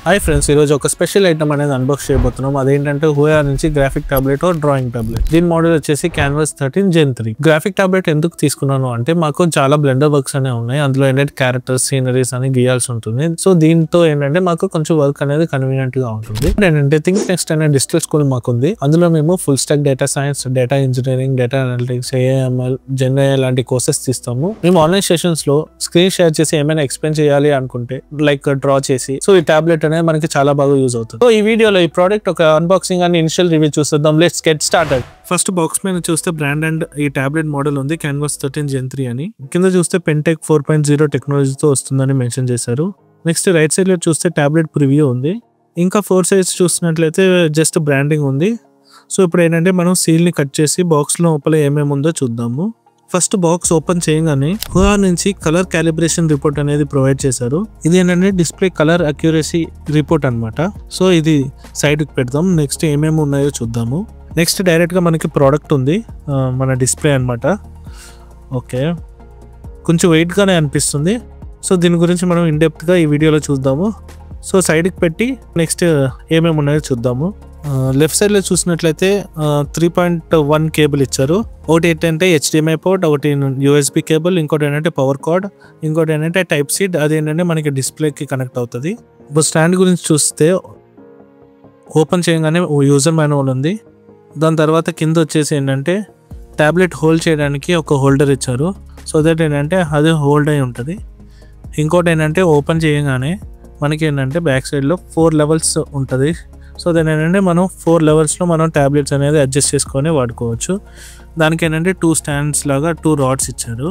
Hi friends, ఈరోజు ఒక special item అనేది అన్బాక్స్ చేయబోతున్నాం. అదేంటంటే హోయా నుంచి graphic tablet or drawing tablet. దీని మోడల్ వచ్చేసి క్యాన్వాస్ 13 Gen 3. గ్రాఫిక్ టాబ్లెట్ ఎందుకు తీసుకున్నాను అంటే మాకు చాలా బ్లెండర్ వర్క్స్ అనేవి ఉన్నాయి. అందులో ఏంటంటే క్యారెక్టర్స్, సీనరీస్ అని గీయాల్సి ఉంటుంది. సో దీంతో ఏంటంటే మాకు కొంచెం వర్క్ అనేది కన్వీనియంట్ గా ఉంటుంది. ఏంటంటే థింక్ నెక్స్ట్ అనే డిజిటల్ స్కూల్ మాకు ఉంది. అందులో మేము full stock data science, data engineering, data analytics, AML, Gen AI లాంటి కోర్సెస్ తీస్తాము. మేము ఆన్లైన్ సెషన్స్ లో స్క్రీన్ షేర్ చేసి ఏమైనా ఎక్స్ప్లెయిన్ చేయాలి అనుకుంటే లైక్ డ్రా చేసి సో ఈ టాబ్లెట్ అనేది మనకి చాలా బాగా యూజ్ అవుతుంది. సో ఈ వీడియోలో ఈ ప్రోడక్ట్ ఒక అన్బాక్సింగ్ అని ఇనిషియల్ రివ్యూ చూద్దాం. Let's get started. First box మీద చూస్తే బ్రాండ్ అండ్ ఈ టాబ్లెట్ మోడల్ ఉంది క్యాన్వాస్ 13 Gen 3 అని. కింద చూస్తే పెంటెక్ 4.0 టెక్నాలజీతో వస్తుందని మెన్షన్ చేశారు. నెక్స్ట్ రైట్ సైడ్ లో చూస్తే టాబ్లెట్ ప్రివ్యూ ఉంది. ఇంకా 4 సైడ్స్ చూసినట్లయితే జస్ట్ బ్రాండింగ్ ఉంది. సో ఇప్పుడు ఏంటంటే మనం సీల్ ని కట్ చేసి బాక్స్ లోపల ఏమేమి ఉందో చూద్దాము. ఫస్ట్ బాక్స్ ఓపెన్ చేయగానే హోయా నుంచి కలర్ క్యాలిబ్రేషన్ రిపోర్ట్ అనేది ప్రొవైడ్ చేశారు. ఇది ఏంటంటే డిస్ప్లే కలర్ అక్యురసీ రిపోర్ట్ అన్నమాట. సో ఇది సైడ్ కి పెడదాం. నెక్స్ట్ ఏమేమి ఉన్నాయో చూద్దాము. నెక్స్ట్ డైరెక్ట్ గా మనకి ప్రోడక్ట్ ఉంది, మన డిస్ప్లే అన్నమాట. ఓకే, కొంచెం వెయిట్ గానే అనిపిస్తుంది. సో దీని గురించి మనం ఇన్ డెప్త్ గా ఈ వీడియోలో చూద్దాము. సో సైడ్ కి పెట్టి నెక్స్ట్ ఏమేమి ఉన్నాయో చూద్దాము. లెఫ్ట్ సైడ్ లో చూసినట్లయితే 3.1 కేబుల్ ఇచ్చారు. ఒకటి ఏంటంటే HDMI పోర్ట్, ఒకటి USB కేబుల్, ఇంకోటి ఏంటంటే పవర్ కార్డ్, ఇంకోటి ఏంటంటే టైప్ సి. అది ఏంటంటే మనకి డిస్ప్లేకి కనెక్ట్ అవుతుంది. ఇప్పుడు స్టాండ్ గురించి చూస్తే ఓపెన్ చేయగానే యూజర్ మాన్యువల్ ఉంది. దాని తర్వాత కింద వచ్చేసి ఏంటంటే ట్యాబ్లెట్ హోల్డ్ చేయడానికి ఒక హోల్డర్ ఇచ్చారు. సో దట్ ఏంటంటే అది హోల్డ్ అయి ఉంటుంది. ఇంకోటి ఏంటంటే ఓపెన్ చేయగానే మనకి ఏంటంటే బ్యాక్ సైడ్లో 4 లెవెల్స్ ఉంటుంది. సో దాని ఏంటంటే మనం 4 లెవెల్స్లో మనం ట్యాబ్లెట్స్ అనేది అడ్జస్ట్ చేసుకొని వాడుకోవచ్చు. దానికి ఏంటంటే 2 స్టాండ్స్ లాగా 2 రాడ్స్ ఇచ్చారు.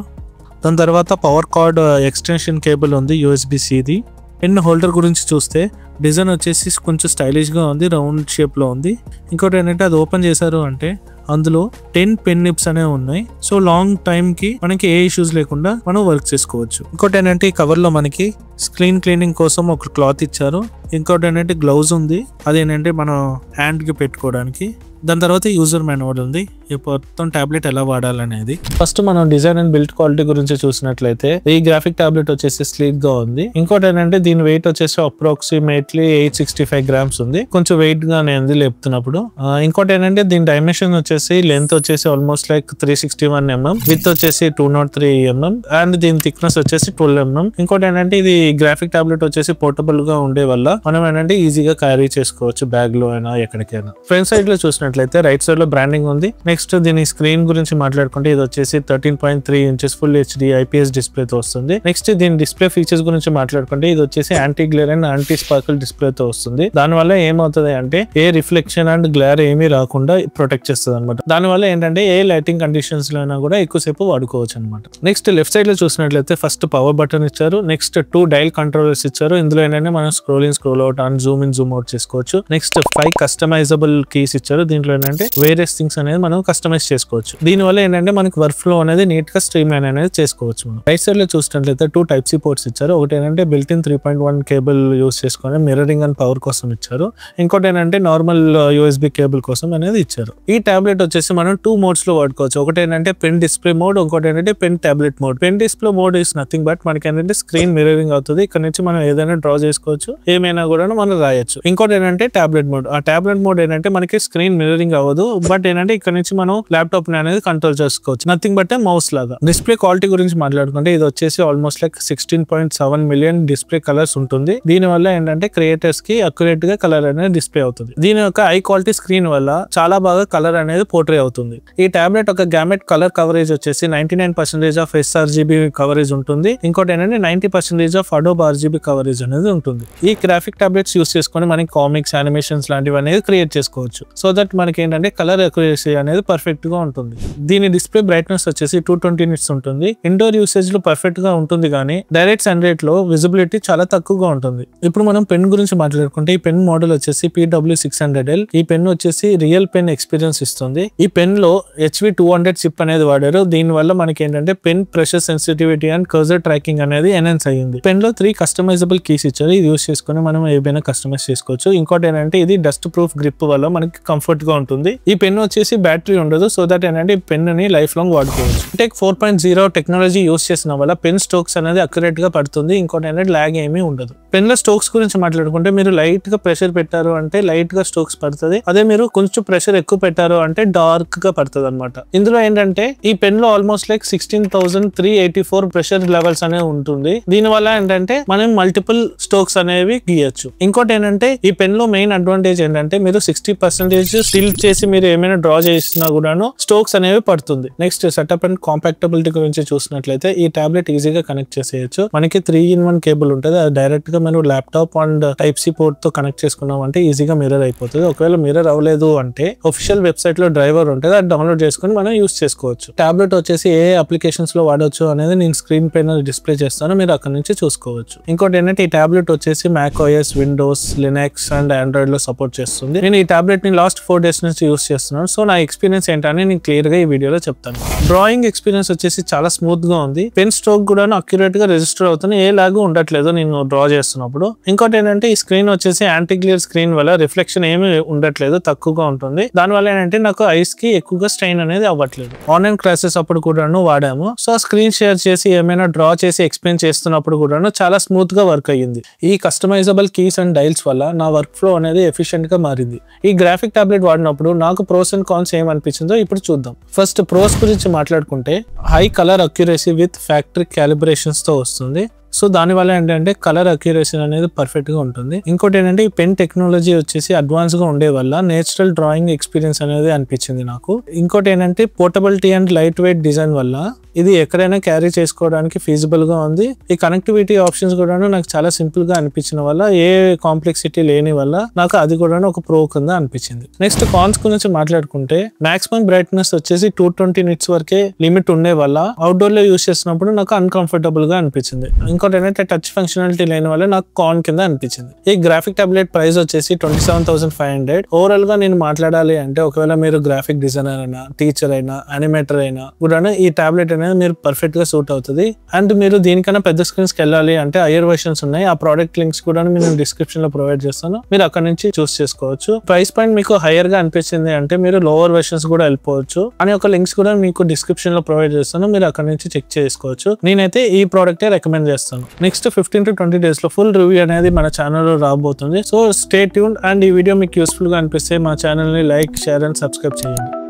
దాని తర్వాత పవర్ కార్డ్ ఎక్స్టెన్షన్ కేబుల్ ఉంది, USB-Cది. పెన్ హోల్డర్ గురించి చూస్తే డిజైన్ వచ్చేసి కొంచెం స్టైలిష్గా ఉంది, రౌండ్ షేప్లో ఉంది. ఇంకోటి ఏంటంటే అది ఓపెన్ చేశారు అంటే అందులో 10 పెన్ నిప్స్ అనేవి ఉన్నాయి. సో లాంగ్ టైంకి మనకి ఏ ఇష్యూస్ లేకుండా మనం వర్క్ చేసుకోవచ్చు. ఇంకోటి ఏంటంటే ఈ కవర్లో మనకి స్క్రీన్ క్లీనింగ్ కోసం ఒక క్లాత్ ఇచ్చారు. ఇంకోటి ఏంటంటే గ్లౌజ్ ఉంది, అదేంటంటే మనం హ్యాండ్కి పెట్టుకోవడానికి. దాని తర్వాత యూజర్ మాన్యువల్ ఉంది, ఈ మొత్తం టాబ్లెట్ ఎలా వాడాలనేది. ఫస్ట్ మనం డిజైన్ అండ్ బిల్డ్ క్వాలిటీ గురించి చూసినట్లయితే ఈ గ్రాఫిక్ టాబ్లెట్ వచ్చేసి స్లీక్ గా ఉంది. ఇంకోటి ఏంటంటే దీని వెయిట్ వచ్చేసి అప్రాక్సిమేట్లీ 865 grams ఉంది. కొంచెం వెయిట్ గానే ఉంది లేపుతున్నప్పుడు. ఇంకోటి ఏంటంటే దీని డైమెన్షన్ వచ్చేసి లెంత్ వచ్చేసి ఆల్మోస్ట్ లైక్ 361 mm, విత్ వచ్చేసి 203 mm, అండ్ దీని థిక్నెస్ వచ్చేసి 12 mm. ఇంకోటి ఏంటంటే ఇది గ్రాఫిక్ టాబ్లెట్ వచ్చేసి పోర్టబుల్ గా ఉండే వల్ల మనం ఏంటంటే ఈజీగా క్యారీ చేసుకోవచ్చు బ్యాగ్ లో అయినా ఎక్కడికైనా. ఫ్రంట్ సైడ్ లో చూసినట్లయితే రైట్ సైడ్ లో బ్రాండింగ్ ఉంది. నెక్స్ట్ దీని స్క్రీన్ గురించి మాట్లాడుకుంటే ఇది వచ్చేసి 13.3 inches full HD IPS display తో వస్తుంది. నెక్స్ట్ దీని డిస్ప్లే ఫీచర్స్ గురించి మాట్లాడుకుంటే ఇది వచ్చేసి anti glare and anti sparkle display తో వస్తుంది. దానివల్ల ఏమవుతుంది అంటే ఏ రిఫ్లెక్షన్ అండ్ గ్లేర్ ఏమీ రాకుండా ప్రొటెక్ట్ చేస్తుంది అనమాట. దానివల్ల ఏంటంటే ఏ లైటింగ్ కండిషన్స్ లో అయినా కూడా ఎక్కువసేపు వాడుకోవచ్చు అనమాట. నెక్స్ట్ లెఫ్ట్ సైడ్ లో చూసినట్లయితే ఫస్ట్ పవర్ బటన్ ఇచ్చారు. నెక్స్ట్ 2 డైల్ కంట్రోలర్స్ ఇచ్చారు. ఇందులో ఏంటంటే మనం scroll in, scroll out and Zoom in, Zoom out చేసుకోవచ్చు. నెక్స్ట్ 5 కస్టమైజబుల్ కీస్ ఇచ్చారు. దీంట్లో ఏంటంటే వేరియస్ థింగ్స్ అనేది మనం కస్టమైజ్ చేసుకోవచ్చు. దీనివల్ల ఏంటంటే మనకి వర్క్ ఫ్లో అనేది నీట్ గా స్ట్రీమ్ లైన్ అనేది చేసుకోవచ్చు. రైట్ సైడ్ లో చూసినట్లయితే 2 టైప్ సి పోర్ట్స్ ఇచ్చారు. ఒకటి ఏంటంటే బిల్ట్ ఇన్ 3.1 కేబుల్ యూస్ చేసుకొని మిర్రరింగ్ అండ్ పవర్ కోసం ఇచ్చారు. ఇంకోటి ఏంటంటే నార్మల్ USB కేబుల్ కోసం అనేది ఇచ్చారు. ఈ టాబ్లెట్ వచ్చేసి మనం 2 మోడ్స్ లో వాడుకోవచ్చు. ఒకటి ఏంటంటే పెన్ డిస్ప్లే మోడ్, ఇంకోటి ఏంటంటే pen tablet mode. Pen display mode is nothing but మనకి ఏంటంటే స్క్రీన్ మిర్రరింగ్ అవుతుంది. ఇక్కడ నుంచి మనం ఏదైనా డ్రా చేసుకోవచ్చు, ఏమైనా కూడా మనం రాయొచ్చు. ఇంకోటి ఏంటంటే టాబ్లెట్ మోడ్. ఆ టాబ్లెట్ మోడ్ ఏంటంటే మనకి స్క్రీన్ మిర్రరింగ్ అవ్వదు, బట్ ఏంటంటే ఇక్కడ నుంచి మనం ల్యాప్టాప్ అనేది కంట్రోల్ చేసుకోవచ్చు, నథింగ్ బట్ మౌస్ లాగా. డిస్ప్లే క్వాలిటీ గురించి మాట్లాడుకుంటే ఇది వచ్చేసి almost like 16.7 million display colours ఉంటుంది. దీని వల్ల ఏంటంటే క్రియేటర్స్ కి అక్యురేట్ గా కలర్ అనేది డిస్ప్లే అవుతుంది. దీని యొక్క హై క్వాలిటీ స్క్రీన్ వల్ల చాలా బాగా కలర్ అనేది పోర్ట్రే అవుతుంది. ఈ టాబ్లెట్ ఒక గ్యామెట్ కలర్ కవరేజ్ వచ్చేసి 99% ఆఫ్ sRGB కవరేజ్ ఉంటుంది. ఇంకోటి ఏంటంటే 90% ఆఫ్ Adobe RGB కవరేజ్ అనేది ఉంటుంది. ఈ గ్రాఫిక్ టాబ్లెట్స్ యూస్ చేసుకొని మనకి కామిక్స్, యానిమేషన్స్ లాంటివి అనేది క్రియేట్ చేసుకోవచ్చు. సో దట్ మనకి ఏంటంటే కలర్ అక్యురసీ అనేది పర్ఫెక్ట్ గా ఉంటుంది. దీని డిస్ప్లే బ్రైట్నెస్ వచ్చేసి 220 nits ఉంటుంది. ఇండోర్ యూసేజ్ లో పర్ఫెక్ట్ గా ఉంటుంది, కానీ డైరెక్ట్ సన్లైట్ లో విజిబిలిటీ చాలా తక్కువగా ఉంటుంది. ఇప్పుడు మనం పెన్ గురించి మాట్లాడుకుంటే ఈ పెన్ మోడల్ వచ్చేసి PW600L. ఈ పెన్ వచ్చేసి రియల్ పెన్ ఎక్స్పీరియన్స్ ఇస్తుంది. ఈ పెన్ లో HV200 చిప్ అనేది వాడారు. దీని వల్ల మనకి ఏంటంటే pen pressure sensitivity and cursor tracking అనేది ఎన్హాన్స్ అయ్యింది. పెన్ లో 3 కస్టమైజబుల్ కీస్ ఇచ్చారు. ఇది యూస్ చేసుకుని మనం ఏదైనా కస్టమైజ్ చేసుకోవచ్చు. ఇంకోటి ఏంటంటే ఇది డస్ట్ ప్రూఫ్ గ్రిప్ వల్ల మనకి కంఫర్ట్ గా ఉంటుంది. ఈ పెన్ వచ్చేసి బ్యాటరీ ఉండదు. సో దట్ ఏంటంటే ఈ పెన్ ని లైఫ్ లాంగ్ వాడుకోవచ్చు. టెక్ 4.0 టెక్నాలజీ యూస్ చేసిన వల్ల పెన్ స్ట్రోక్స్ అనేది అక్యురేట్ గా పడుతుంది. ఇంకోటి ఏంటంటే ల్యాగ్ ఏమీ ఉండదు. పెన్ లో స్ట్రోక్స్ గురించి మాట్లాడుకుంటే మీరు లైట్ గా ప్రెషర్ పెట్టారు అంటే లైట్ గా స్ట్రోక్స్ పడుతుంది. అదే మీరు కొంచెం ప్రెషర్ ఎక్కువ పెట్టారు అంటే డార్క్ గా పడుతుంది అనమాట. ఇందులో ఏంటంటే ఈ పెన్ లో ఆల్మోస్ట్ లైక్ 16,384 ప్రెషర్ లెవెల్స్ అనేవి ఉంటుంది. దీని వల్ల ఏంటంటే మనం మల్టిపుల్ స్ట్రోక్స్ అనేవి గీయచ్చు. ఇంకోటి ఏంటంటే ఈ పెన్ లో మెయిన్ అడ్వాంటేజ్ ఏంటంటే మీరు 60% టిల్ట్ చేసి మీరు ఏమైనా డ్రా చేసినా కూడాను స్ట్రోక్స్ అనేవి పడుతుంది. నెక్స్ట్ సెటప్ అండ్ కాంపాక్టబిలిటీ గురించి చూసినట్లయితే ఈ టాబ్లెట్ ఈజీగా కనెక్ట్ చేసేయచ్చు. మనకి 3-in-1 కేబుల్ ఉంటుంది. అది డైరెక్ట్ గా మనం ల్యాప్టాప్ అండ్ Type-C పోర్ట్ తో కనెక్ట్ చేసుకున్నాం అంటే ఈజీగా మిర్రర్ అయిపోతుంది. ఒకవేళ మిర్రర్ అవ్వలేదు అంటే ఒఫిషియల్ వెబ్సైట్ లో డ్రైవర్ ఉంటుంది, అది డౌన్లోడ్ చేసుకుని మనం యూస్ చేసుకోవచ్చు. టాబ్లెట్ వచ్చేసి ఏ అప్లికేషన్స్ లో వాడవచ్చు అనేది నేను స్క్రీన్ పైన డిస్ప్లే చేస్తాను, మీరు అక్కడ నుంచి చూసుకోవచ్చు. ఇంకోటి ఏంటంటే ఈ టాబ్లెట్ వచ్చేసి macOS, Windows, Linux and Android లో సపోర్ట్ చేస్తుంది. నేను ఈ టాబ్లెట్ ని లాస్ట్ 4 days నుంచి యూస్ చేస్తున్నాను. సో నా ఎక్స్పీరియన్స్ ఏంటని నేను క్లియర్ గా ఈ వీడియోలో చెప్తాను. డ్రాయింగ్ ఎక్స్పీరియన్స్ వచ్చేసి చాలా స్మూత్ గా ఉంది. పెన్ స్ట్రోక్ కూడా అక్యురేట్ గా రిజిస్టర్ అవుతుంది, ఏ లాగు ఉండట్లేదు నేను డ్రా చేస్తున్నప్పుడు. ఇంకోటి ఏంటంటే ఈ స్క్రీన్ వచ్చేసి యాంటీ గ్లేర్ స్క్రీన్ వల్ల రిఫ్లెక్షన్ ఏమి ఉండట్లేదు, తక్కువగా ఉంటుంది. దానివల్ల ఏంటంటే నాకు ఐస్ కి ఎక్కువగా స్ట్రెయిన్ అనేది అవ్వట్లేదు. ఆన్లైన్ క్లాసెస్ అప్పుడు కూడాను వాడాము. సో స్క్రీన్ షేర్ చేసి ఏమైనా డ్రా చేసి ఎక్స్ప్లెయిన్ చేస్తున్నప్పుడు కూడాను చాలా స్మూత్ గా వర్క్ అయ్యింది. ఈ కస్టమైజబుల్ కీస్ అండ్ డైల్స్ వల్ల నా వర్క్ ఫ్లో అనేది ఎఫిషియెంట్ గా మారింది. ఈ గ్రాఫిక్ టాబ్లెట్ వాడినప్పుడు నాకు ప్రోస్ అండ్ కాన్స్ ఏమనిపించిందో ఇప్పుడు చూద్దాం. ఫస్ట్ ప్రోస్ గురించి మాట్లాడుకుంటే high colour accuracy with factory క్యాలిబ్రేషన్స్ తో వస్తుంది. సో దానివల్ల ఏంటంటే కలర్ అక్యురసీ అనేది పర్ఫెక్ట్ గా ఉంటుంది. ఇంకోటి ఏంటంటే ఈ పెన్ టెక్నాలజీ వచ్చేసి అడ్వాన్స్ గా ఉండే వల్ల నేచురల్ డ్రాయింగ్ ఎక్స్పీరియన్స్ అనేది అనిపించింది నాకు. ఇంకోటి ఏంటంటే portability and light weight design వల్ల ఇది ఎక్కడైనా క్యారీ చేసుకోవడానికి ఫీజిబుల్ గా ఉంది. ఈ కనెక్టివిటీ ఆప్షన్స్ కూడా నాకు చాలా సింపుల్ గా అనిపించిన వల్ల ఏ కాంప్లెక్సిటీ లేని వల్ల నాకు అది కూడా ఒక ప్రో కింద అనిపించింది. నెక్స్ట్ కాన్స్ గురించి మాట్లాడుకుంటే మాక్సిమం బ్రైట్నెస్ వచ్చేసి 220 nits వరకే లిమిట్ ఉండే వల్ల అవుట్డోర్ లో యూస్ చేసినప్పుడు నాకు అన్కంఫర్టబుల్ గా అనిపించింది. ఇంకోటి ఏంటంటే టచ్ ఫంక్షనాలిటీ లేని వల్ల నాకు కాన్ కింద అనిపించింది. ఈ గ్రాఫిక్ టాబ్లెట్ ప్రైస్ వచ్చేసి 27,500. ఓవరాల్ గా నేను మాట్లాడాలి అంటే ఒకవేళ మీరు గ్రాఫిక్ డిజైనర్ అయినా, టీచర్ అయినా, యానిమేటర్ అయినా కూడా ఈ టాబ్లెట్ అనేది మీరు పర్ఫెక్ట్ గా సూట్ అవుతుంది. అండ్ మీరు దీనికన్నా పెద్ద స్క్రీన్స్ కి వెళ్ళాలి అంటే హైయర్ వర్షన్స్ ఉన్నాయి. ఆ ప్రోడక్ట్ లింక్స్ కూడా నేను డిస్క్రిప్షన్ లో ప్రొవైడ్ చేస్తాను, మీరు అక్కడ నుంచి చూస్ చేసుకోవచ్చు. ప్రైస్ పాయింట్ మీకు హైయర్ గా అనిపించింది అంటే మీరు లోవర్ వర్షన్స్ కూడా వెళ్ళిపోవచ్చు అని ఒక లింక్స్ కూడా మీకు డిస్క్రిప్షన్ లో ప్రొవైడ్ చేస్తాను, మీరు అక్కడ నుంచి చెక్ చేసుకోవచ్చు. నేనైతే ఈ ప్రోడక్ట్ రికమెండ్ చేస్తాను. నెక్స్ట్ 15 to 20 days లో ఫుల్ రివ్యూ అనేది మన ఛానల్ లో రాబోతుంది. So stay tuned. అండ్ ఈ వీడియో మీకు యూస్ఫుల్ గా అనిపిస్తే మా ఛానల్ ని లైక్, షేర్ అండ్ సబ్స్క్రైబ్ చేయండి.